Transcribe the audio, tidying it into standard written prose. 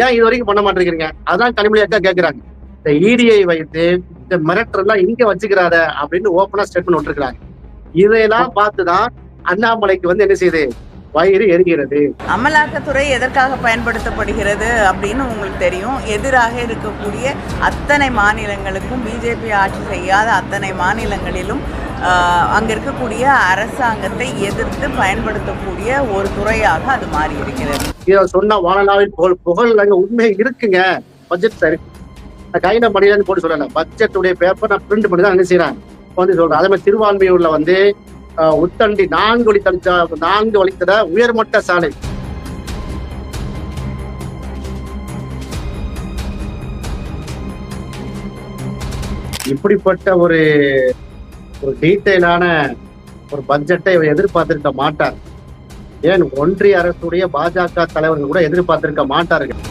ஏன் இது வரைக்கும் பண்ண மாட்டேங்கிறீங்க? அதான் கனிமொழி அக்கா கேட்கிறாங்க. இந்த இடியை வைத்து இந்த மிரட்டெல்லாம் இங்க வச்சுக்கிறாத அப்படின்னு ஓப்பனா ஸ்டேட்மெண்ட் விட்டுருக்காங்க. இதையெல்லாம் பார்த்துதான் அண்ணாமலைக்கு என்ன செய்யுது, வயிறு எரிகிறது. அமலாக்கத்துறை எதற்காக பயன்படுத்தப்படுகிறது அப்படின்னு உங்களுக்கு தெரியும். எதிராக இருக்கக்கூடிய அத்தனை மாநிலங்களுக்கும், பிஜேபி ஆட்சி செய்யாத அத்தனை மாநிலங்களிலும் அங்க இருக்கக்கூடிய அரசாங்கத்தை எதிர்த்து பயன்படுத்தக்கூடிய ஒரு துறையாக அது மாறி இருக்கிறது. இதை சொன்னா வானலாவில் புகழ் உண்மை இருக்குங்க. பட்ஜெட் இருக்கு, கையில மணிதான் போட்டு சொல்லல. பட்ஜெட்டுடைய பேப்பர் நான் பிரிண்ட் பண்ணி தான் என்ன செய்யறேன் சொல்றேன். அதே மாதிரி திருவான்மையூர்ல உத்தண்டி 4 வழித்தட உயர்மட்ட சாலை இப்படிப்பட்ட ஒரு டீட்டெயிலான ஒரு பட்ஜெட்டை இவர் எதிர்பார்த்திருக்க மாட்டார். ஏன் ஒன்றிய அரசுடைய பாஜக தலைவர்கள் கூட எதிர்பார்த்திருக்க மாட்டார்கள்.